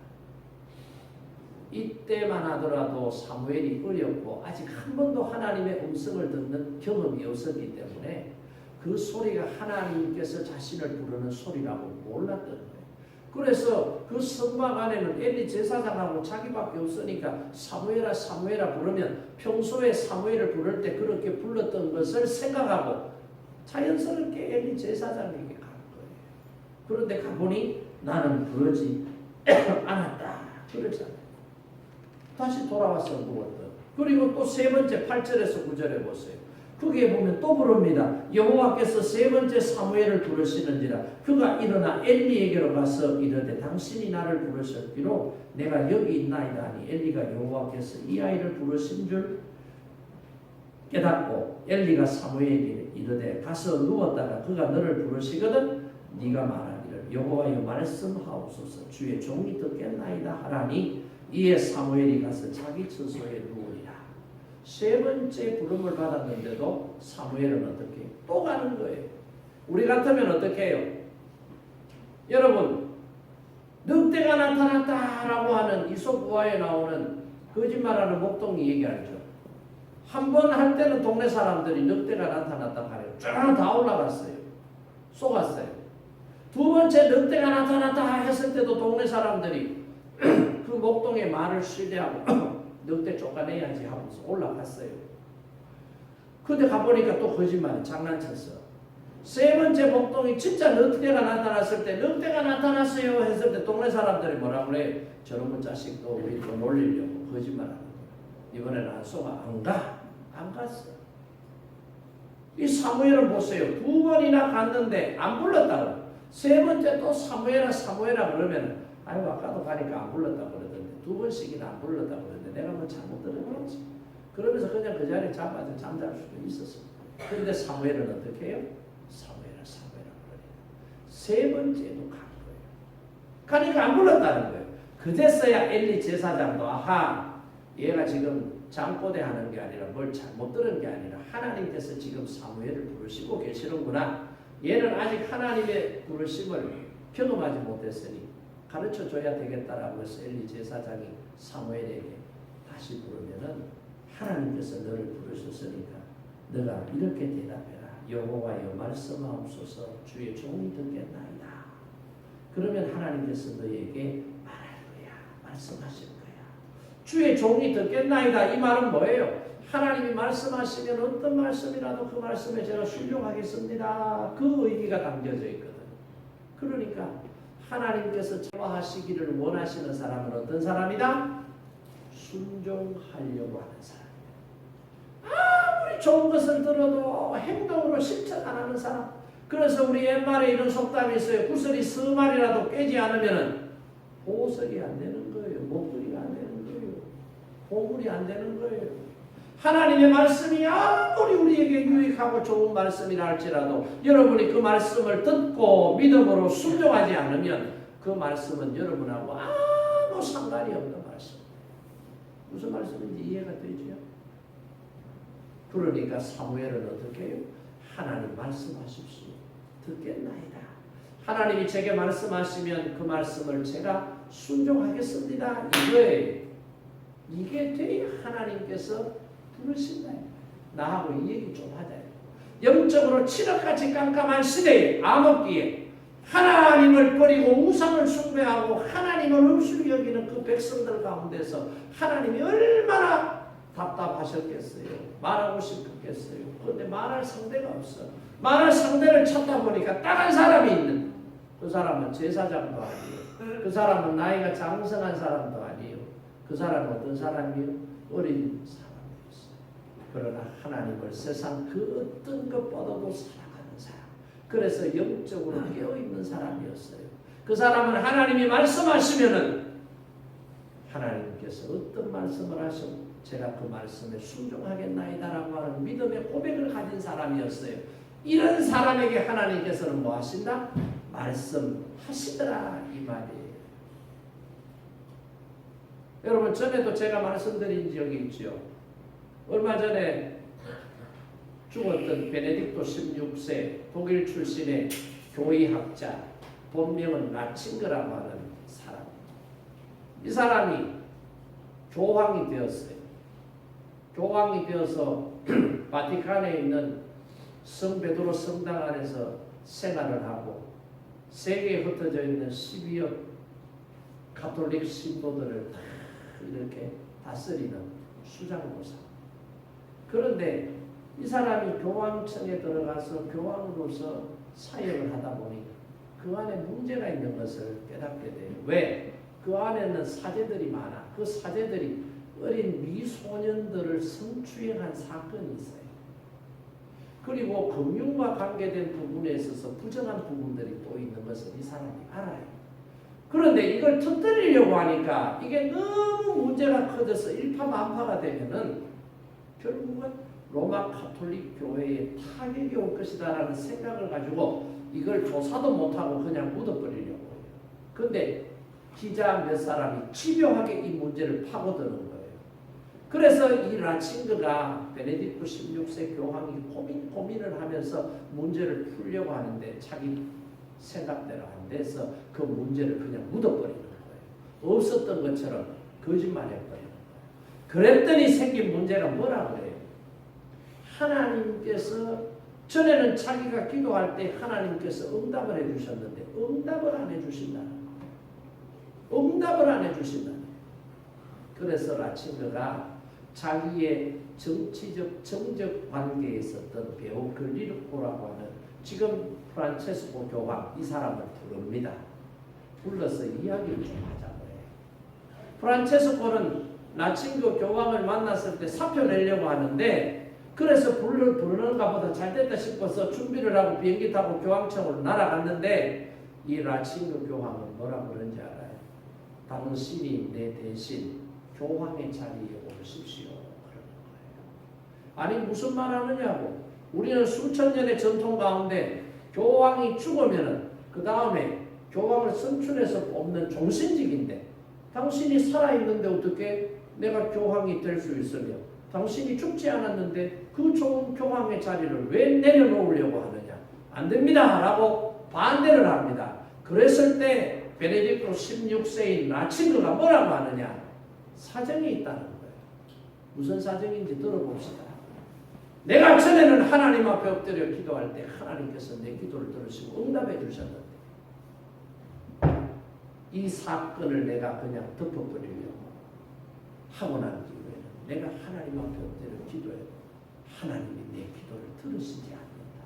이때만 하더라도 사무엘이 어렸고 아직 한 번도 하나님의 음성을 듣는 경험이 없었기 때문에 그 소리가 하나님께서 자신을 부르는 소리라고 몰랐던 거예요. 그래서 그 성막 안에는 엘리 제사장하고 자기밖에 없으니까 사무엘아 사무엘아 부르면 평소에 사무엘을 부를 때 그렇게 불렀던 것을 생각하고 자연스럽게 엘리 제사장에게 간 거예요. 그런데 가보니 나는 부르지 않았다. 그렇잖아요. 다시 돌아와서 누웠던. 그리고 또 세 번째 8절에서 9절에 보세요. 거기에 보면 또 부릅니다. 여호와께서 세 번째 사무엘을 부르시는지라 그가 일어나 엘리에게로 가서 이르되 당신이 나를 부르셨기로 내가 여기 있나이다 하니 엘리가 여호와께서 이 아이를 부르신 줄 깨닫고 엘리가 사무엘에게 이르되 가서 누웠다가 그가 너를 부르시거든 네가 말하기를 여호와여 말씀하옵소서 주의 종이 듣겠나이다 하라니 이에 사무엘이 가서 자기 처소에 누우리라. 세 번째 부름을 받았는데도 사무엘은 어떻게 또 가는 거예요. 우리 같으면 어떻게 해요? 여러분 늑대가 나타났다라고 하는 이솝우화에 나오는 거짓말하는 목동이 얘기하죠. 한 번 할 때는 동네 사람들이 늑대가 나타났다 하래요. 쭉 다 올라갔어요. 쏘갔어요. 두 번째 늑대가 나타났다 했을 때도 동네 사람들이 그 목동의 말을 신뢰하고 늑대 쫓아내야지 하면서 올라갔어요. 근데 가보니까 또 거짓말 장난쳤어. 세 번째 목동이 진짜 늑대가 나타났을 때 늑대가 나타났어요 했을 때 동네 사람들이 뭐라 그래? 저놈의 자식도 우리 또 놀리려고 거짓말하는 거야. 이번에는 안 쏘가 안 가. 안 갔어. 이 사무엘을 보세요. 2번이나 갔는데 안 불렀다고. 세 번째 또 사무엘아 사무엘아 그러면 아이고 아까도 가니까 안 불렀다고 그러던데 2번씩이나 안 불렀다고 그러는데 내가 뭐 잘못 들었겠지. 그러면서 그냥 그 자리에 잠자서 잠잘 수도 있었어. 그런데 사무엘은 어떻게 해요? 사무엘아 사무엘아 그러니까 세 번째도 간 거예요. 가니까 안 불렀다는 거예요. 그제서야 엘리 제사장도 아하 얘가 지금 잠꼬대 하는 게 아니라 뭘 잘못 들은 게 아니라 하나님께서 지금 사무엘을 부르시고 계시는구나. 얘는 아직 하나님의 부르심을 경험하지 못했으니 가르쳐 줘야 되겠다라고 해서 엘리 제사장이 사무엘에게 다시 부르면은 하나님께서 너를 부르셨으니까 너가 이렇게 대답해라. 여호와여 말씀하옵소서 주의 종이 듣겠나이다. 그러면 하나님께서 너에게 말할 거야. 말씀하실 거야. 주의 종이 듣겠나이다. 이 말은 뭐예요? 하나님이 말씀하시면 어떤 말씀이라도 그 말씀에 제가 순종하겠습니다. 그 의미가 담겨져 있거든. 그러니까 하나님께서 하시기를 원하시는 사람은 어떤 사람이다? 순종하려고 하는 사람이다. 아무리 좋은 것을 들어도 행동으로 실천 안 하는 사람. 그래서 우리 옛말에 이런 속담이 있어요. 구슬이 3마리라도 깨지 않으면 보석이 안 되는 거예요. 목걸이가 안 되는 거예요. 보물이 안 되는 거예요. 하나님의 말씀이 아무리 우리에게 유익하고 좋은 말씀이라 할지라도 여러분이 그 말씀을 듣고 믿음으로 순종하지 않으면 그 말씀은 여러분하고 아무 상관이 없는 말씀. 무슨 말씀인지 이해가 되죠? 그러니까 사무엘은 어떻게 해요? 하나님 말씀하십시오. 듣겠나이다. 하나님이 제게 말씀하시면 그 말씀을 제가 순종하겠습니다. 이게 돼야 하나님께서 부르신다. 나하고 이 얘기 좀 하자. 영적으로 칠흑같이 깜깜한 시대에 암흑기에 하나님을 버리고 우상을 숭배하고 하나님을 음술히 여기는 그 백성들 가운데서 하나님이 얼마나 답답하셨겠어요. 말하고 싶었겠어요. 그런데 말할 상대가 없어. 말할 상대를 찾다 보니까 딱 한 사람이 있는. 그 사람은 제사장도 아니에요. 그 사람은 나이가 장성한 사람도 아니에요. 그 사람은 어떤 사람이에요? 어린 사람이었어요. 그러나 하나님을 세상 그 어떤 것보다도 사랑하는 사람. 그래서 영적으로 깨어있는 사람이었어요. 그 사람은 하나님이 말씀하시면은 하나님께서 어떤 말씀을 하셔도 제가 그 말씀에 순종하겠나이다라고 하는 믿음의 고백을 가진 사람이었어요. 이런 사람에게 하나님께서는 뭐 하신다? 말씀하시더라 이 말이에요. 여러분 전에도 제가 말씀드린 적이 있죠. 얼마 전에 죽었던 베네딕토 16세 독일 출신의 교의학자 본명은 라칭거라고 하는 사람. 이 사람이 교황이 되었어요. 교황이 되어서 바티칸에 있는 성 베드로 성당 안에서 생활을 하고 세계에 흩어져 있는 12억 가톨릭 신도들을 다 이렇게 다스리는 수장보사. 그런데 이 사람이 교황청에 들어가서 교황으로서 사역을 하다 보니 그 안에 문제가 있는 것을 깨닫게 돼요. 왜? 그 안에는 사제들이 많아. 그 사제들이 어린 미소년들을 성추행한 사건이 있어요. 그리고 금융과 관계된 부분에 있어서 부정한 부분들이 또 있는 것을 이 사람이 알아요. 그런데 이걸 터뜨리려고 하니까 이게 너무 문제가 커져서 일파만파가 되면은 결국은 로마 가톨릭 교회에 타격이 올 것이다라는 생각을 가지고 이걸 조사도 못하고 그냥 묻어버리려고 해요. 그런데 기자 몇 사람이 집요하게 이 문제를 파고드는 거예요. 그래서 이 라칭거가 베네딕토 16세 교황이 고민을 하면서 문제를 풀려고 하는데 자기 생각대로 안 돼서 그 문제를 그냥 묻어버리는 거예요. 없었던 것처럼 거짓말해버리는 거예요. 그랬더니 생긴 문제가 뭐라고 해요? 하나님께서 전에는 자기가 기도할 때 하나님께서 응답을 해주셨는데 응답을 안 해주신다는 거예요. 응답을 안 해주신다는 거예요. 그래서 라칭거가 자기의 정치적 정적 관계에 있었던 배우 글리르코라고 하는 지금 프란체스코 교황 이 사람을 부릅니다. 불러서 이야기를 좀 하자고 해요. 프란체스코는 라칭거 교황을 만났을 때 사표 내려고 하는데 그래서 부르는가 보다 잘 됐다 싶어서 준비를 하고 비행기 타고 교황청으로 날아갔는데 이 라칭그 교황은 뭐라 그런지 알아요? 당신이 내 대신 교황의 자리에 오십시오. 그러는 거예요. 아니 무슨 말 하느냐고. 우리는 수천 년의 전통 가운데 교황이 죽으면은 그 다음에 교황을 선출해서 뽑는 종신직인데 당신이 살아있는데 어떻게 내가 교황이 될 수 있으며 당신이 죽지 않았는데 그 좋은 교황의 자리를 왜 내려놓으려고 하느냐. 안 됩니다 라고 반대를 합니다. 그랬을 때 베네딕토 16세인 라칭그가 뭐라고 하느냐. 사정이 있다는 거예요. 무슨 사정인지 들어봅시다. 내가 전에는 하나님 앞에 엎드려 기도할 때 하나님께서 내 기도를 들으시고 응답해 주셨는데 이 사건을 내가 그냥 덮어버리려고 하고 난 뒤에는 내가 하나님 앞에 엎드려 기도해도 하나님이 내 기도를 들으시지 않는다.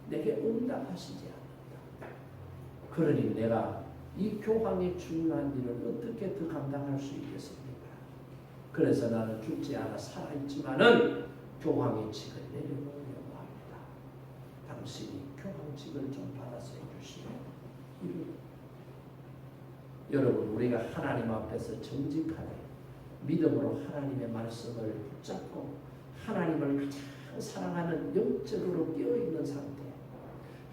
내게 응답하시지 않는다. 그러니 내가 이 교황의 중요한 일을 어떻게 더 감당할 수 있겠습니까? 그래서 나는 죽지 않아 살아있지만은 교황의 직을 내려놓으려고 합니다. 당신이 교황직을 좀 받아서 해주시면 여러분 우리가 하나님 앞에서 정직하게 믿음으로 하나님의 말씀을 붙잡고 하나님을 가장 사랑하는 영적으로 깨어있는 상태.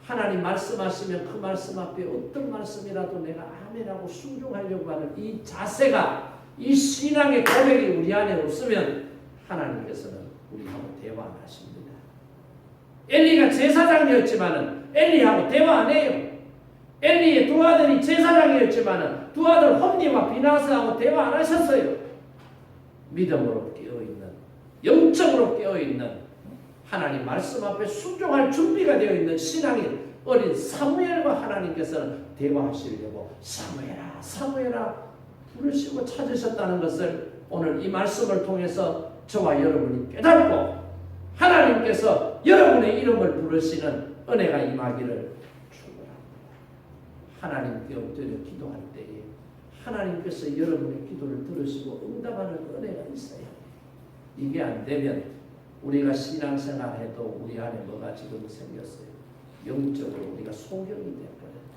하나님 말씀하시면 그 말씀 앞에 어떤 말씀이라도 내가 아멘하고 순종하려고 하는 이 자세가 이 신앙의 고백이 우리 안에 없으면 하나님께서는 우리하고 대화 안 하십니다. 엘리가 제사장이었지만은 엘리하고 대화 안 해요. 엘리의 두 아들이 제사장이었지만은 두 아들 홈니와 비나스하고 대화 안 하셨어요. 믿음으로 깨어있는 영적으로 깨어있는 하나님 말씀 앞에 순종할 준비가 되어 있는 신앙인 어린 사무엘과 하나님께서는 대화하시려고 사무엘아 사무엘아 부르시고 찾으셨다는 것을 오늘 이 말씀을 통해서 저와 여러분이 깨닫고 하나님께서 여러분의 이름을 부르시는 은혜가 임하기를 축원합니다. 하나님께 엎드려 기도할 때에 하나님께서 여러분의 기도를 들으시고 응답하는 은혜가 있어요. 이게 안 되면 우리가 신앙생활해도 우리 안에 뭐가 지금 생겼어요. 영적으로 우리가 소경이 되어버렸어요.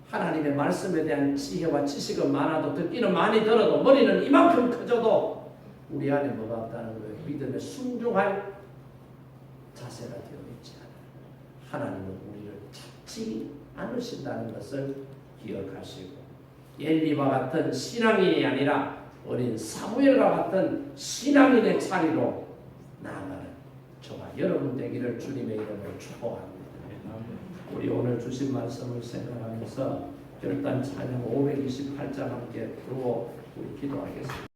하나님의 말씀에 대한 지혜와 지식은 많아도 듣기는 많이 들어도 머리는 이만큼 커져도 우리 안에 뭐가 없다는 거예요. 믿음에 순종할 자세가 되어 있지 않아요. 하나님은 우리를 찾지 않으신다는 것을 기억하시고 엘리와 같은 신앙인이 아니라 어린 사무엘과 같은 신앙인의 자리로 나아가는 저와 여러분 되기를 주님의 이름으로 축복합니다. 우리 오늘 주신 말씀을 생각하면서 결단 찬양 528장 함께 부르고 우리 기도하겠습니다.